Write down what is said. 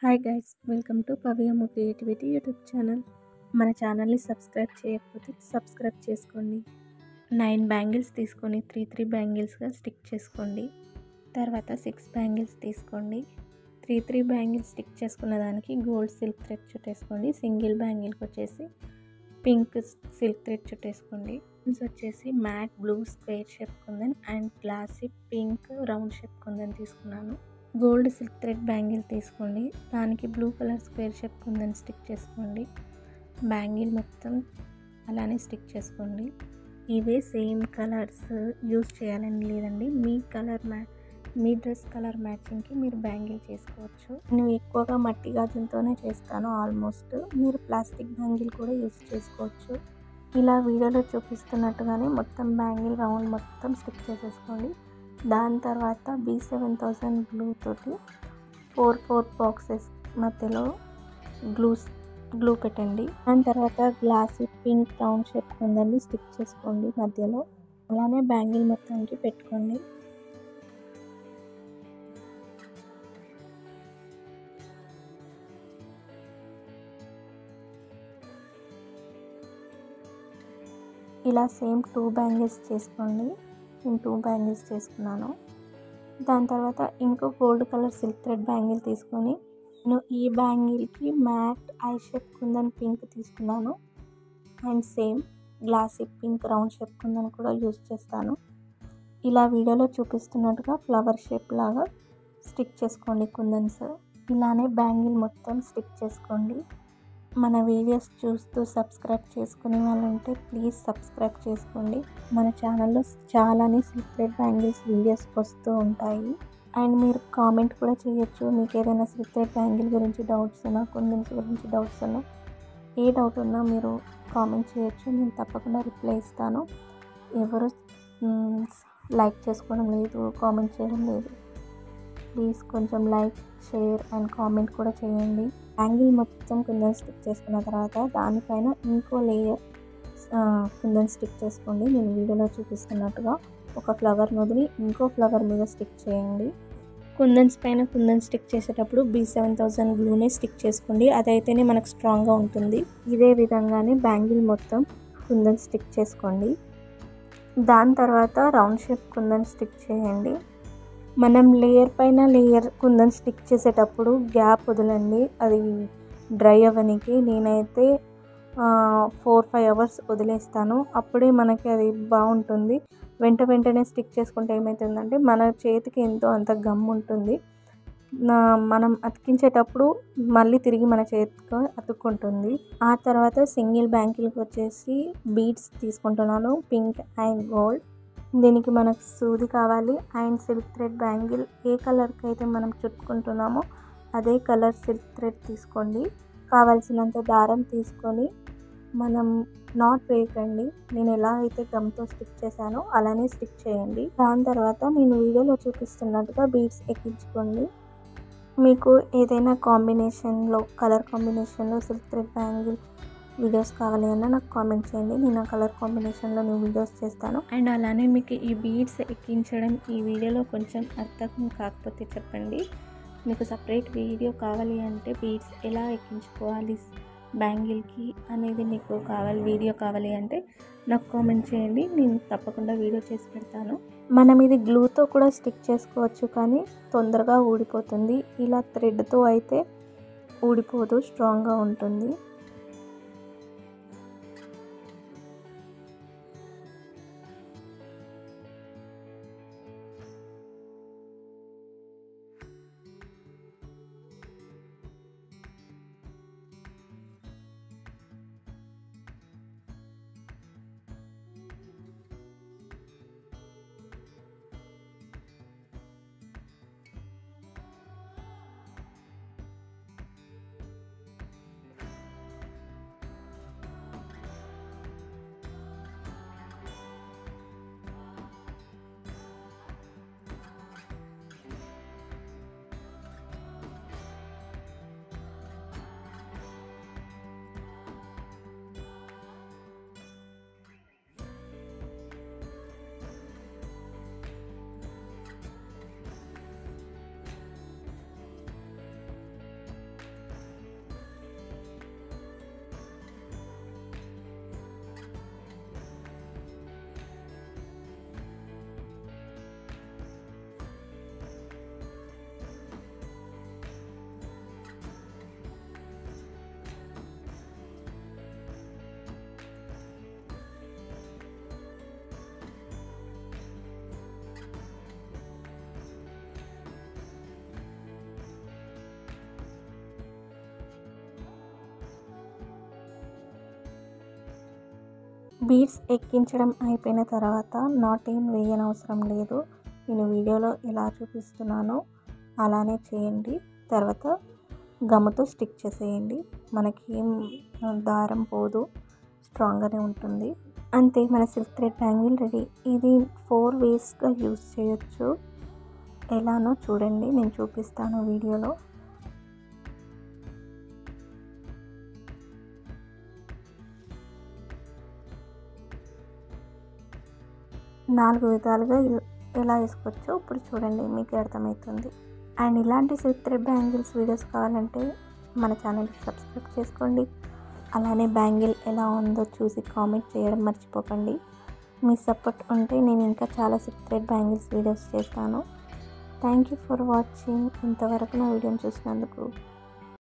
Hi guys, welcome to Paviyamu creativity YouTube channel. మన ఛానల్ని subscribe చేయకపోతే సబ్స్క్రైబ్ చేసుకోండి. 9 బ్యాంగిల్స్ తీసుకొని 3 బ్యాంగిల్స్గా స్టిక్ చేసుకోండి. తర్వాత 6 బ్యాంగిల్స్ తీసుకోండి. 3 బ్యాంగిల్స్ స్టిక్ చేసుకున్న దానికి గోల్డ్ సిల్క్ థ్రెడ్ చుట్టేసుకోండి. సింగిల్ బ్యాంగిల్కి వచ్చేసి పింక్ సిల్క్ థ్రెడ్ చుట్టేసుకోండి. వచ్చేసి matte blue square shape kundan and glossy pink round shape kundan తీసుకున్నాను. గోల్డ్ సిల్క్ థ్రెడ్ బ్యాంగిల్ తీసుకోండి. దానికి బ్లూ కలర్ స్క్వేర్ షేప్ కుందని స్టిక్ చేసుకోండి. బ్యాంగిల్ మొత్తం అలానే స్టిక్ చేసుకోండి. ఇవే సేమ్ కలర్స్ యూస్ చేయాలని లేదండి. మీ డ్రెస్ కలర్ మ్యాచింగ్కి మీరు బ్యాంగిల్ చేసుకోవచ్చు. నేను ఎక్కువగా మట్టి గాజులతోనే చేస్తాను. ఆల్మోస్ట్ మీరు ప్లాస్టిక్ బ్యాంగిల్ కూడా యూస్ చేసుకోవచ్చు. ఇలా వీడియోలో చూపిస్తున్నట్టుగానే మొత్తం బ్యాంగిల్ రౌండ్ మొత్తం స్టిక్ చేసేసుకోండి. దాని తర్వాత B7000 గ్లూ తోటి 4 బాక్సెస్ మధ్యలో గ్లూ పెట్టండి. దాని తర్వాత గ్లాసీ పింక్ రౌండ్ షేప్ ఉందండి, స్టిక్ చేసుకోండి మధ్యలో. అలానే బ్యాంగిల్ మొత్తానికి పెట్టుకోండి. ఇలా సేమ్ 2 బ్యాంగిల్స్ చేసుకోండి. నేను 2 బ్యాంగిల్స్ చేసుకున్నాను. దాని తర్వాత ఇంకో gold colour silk thread bangle తీసుకొని నేను ఈ బ్యాంగిల్కి matte eye shape kundan pink తీసుకున్నాను and same glossy pink round shape kundan కూడా యూజ్ చేస్తాను. ఇలా వీడియోలో చూపిస్తున్నట్టుగా ఫ్లవర్ షేప్ లాగా స్టిక్ చేసుకోండి కుందన్స్. ఇలానే బ్యాంగిల్ మొత్తం స్టిక్ చేసుకోండి. మన వీడియోస్ చూస్తూ సబ్స్క్రైబ్ చేసుకునే వాళ్ళు ఉంటే ప్లీజ్ సబ్స్క్రైబ్ చేసుకోండి. మన ఛానల్లో చాలానే సిల్క్ థ్రెడ్ బ్యాంగిల్స్ వీడియోస్ వస్తూ ఉంటాయి. అండ్ మీరు కామెంట్ కూడా చేయొచ్చు. మీకు ఏదైనా సిల్క్ థ్రెడ్ బ్యాంగిల్ గురించి డౌట్స్ ఉన్నా, కుందన్స్ గురించి డౌట్స్ ఉన్నా, ఏ డౌట్ ఉన్నా మీరు కామెంట్ చేయొచ్చు. నేను తప్పకుండా రిప్లై ఇస్తాను. ఎవరు లైక్ చేసుకోవడం లేదు, కామెంట్ చేయడం లేదు. ప్లీజ్ కొంచెం లైక్, షేర్ అండ్ కామెంట్ కూడా చేయండి. బ్యాంగిల్ మొత్తం కుందన్ స్టిక్ చేసుకున్న తర్వాత దానిపైన ఇంకో లేయర్ కుందన్ స్టిక్ చేసుకోండి. నేను వీడియోలో చూపిస్తున్నట్టుగా ఒక ఫ్లవర్ వదిలి ఇంకో ఫ్లవర్ మీద స్టిక్ చేయండి. కుందన్స్ పైన కుందన్ స్టిక్ చేసేటప్పుడు B7000 గ్లూనే స్టిక్ చేసుకోండి. అదైతేనే మనకు స్ట్రాంగ్గా ఉంటుంది. ఇదే విధంగానే బ్యాంగిల్ మొత్తం కుందన్ స్టిక్ చేసుకోండి. దాని తర్వాత రౌండ్ షేప్ కుందన్ స్టిక్ చేయండి. మనం లేయర్ పైన లేయర్ కుందన్ స్టిక్ చేసేటప్పుడు గ్యాప్ వదలండి, అది డ్రై అవ్వడానికి. నేనైతే 4-5 అవర్స్ వదిలేస్తాను. అప్పుడే మనకి అది బాగుంటుంది. వెంటనే స్టిక్ చేసుకుంటే ఏమవుతుందంటే మన చేతికి ఎంతో అంత గమ్ ఉంటుంది. మనం అతికించేటప్పుడు మళ్ళీ తిరిగి మన చేతికి అతుక్కుంటుంది. ఆ తర్వాత సింగిల్ బ్యాంగిల్కి వచ్చేసి బీడ్స్ తీసుకుంటున్నాను, పింక్ అండ్ గోల్డ్. దీనికి మనకు సూది కావాలి అండ్ సిల్క్ థ్రెడ్ బ్యాంగిల్ ఏ కలర్కి అయితే మనం చుట్టుకుంటున్నామో అదే కలర్ సిల్క్ థ్రెడ్ తీసుకోండి. కావాల్సినంత దారం తీసుకొని మనం నాట్ వేయకండి. నేను ఎలా అయితే గమ్తో స్టిక్ చేశానో అలానే స్టిక్ చేయండి. దాని తర్వాత నేను వీడియోలో చూపిస్తున్నట్టుగా బీడ్స్ ఎక్కించుకోండి. మీకు ఏదైనా కాంబినేషన్లో కలర్ కాంబినేషన్లో సిల్క్ థ్రెడ్ బ్యాంగిల్ వీడియోస్ కావాలి అన్నా నాకు కామెంట్ చేయండి. నేను ఆ కలర్ కాంబినేషన్లో నేను వీడియోస్ చేస్తాను. అండ్ అలానే మీకు ఈ బీడ్స్ ఎక్కించడం ఈ వీడియోలో కొంచెం అర్థం కాకపోతే చెప్పండి. మీకు సపరేట్ వీడియో కావాలి అంటే బీడ్స్ ఎలా ఎక్కించుకోవాలి బ్యాంగిల్కి అనేది మీకు వీడియో కావాలి అంటే నాకు కామెంట్ చేయండి. నేను తప్పకుండా వీడియో చేసి పెడతాను. మనం ఇది గ్లూతో కూడా స్టిక్ చేసుకోవచ్చు, కానీ తొందరగా ఊడిపోతుంది. ఇలా థ్రెడ్తో అయితే ఊడిపోదు, స్ట్రాంగ్గా ఉంటుంది. బీడ్స్ ఎక్కించడం అయిపోయిన తర్వాత నాట్ ఏం వేయనవసరం లేదు. నేను వీడియోలో ఎలా చూపిస్తున్నానో అలానే చేయండి. తర్వాత గమ్ముతో స్టిక్ చేసేయండి. మనకి ఏం దారం పోదు, స్ట్రాంగ్గానే ఉంటుంది. అంతే, మన సిల్క్ థ్రెడ్ బ్యాంగిల్ రెడీ. ఇది 4 వేస్గా యూస్ చేయొచ్చు. ఎలానో చూడండి, నేను చూపిస్తాను వీడియోలో. నాలుగు విధాలుగా ఎలా వేసుకోవచ్చో ఇప్పుడు చూడండి, మీకు అర్థమవుతుంది. అండ్ ఇలాంటి సిల్క్ థ్రెడ్ బ్యాంగిల్స్ వీడియోస్ కావాలంటే మన ఛానల్కి సబ్స్క్రైబ్ చేసుకోండి. అలానే బ్యాంగిల్ ఎలా ఉందో చూసి కామెంట్ చేయడం మర్చిపోకండి. మీ సపోర్ట్ ఉంటే నేను ఇంకా చాలా సిల్క్ థ్రెడ్ బ్యాంగిల్స్ వీడియోస్ చేస్తాను. Thank you for watching. ఇంతవరకు నా వీడియోని చూసినందుకు.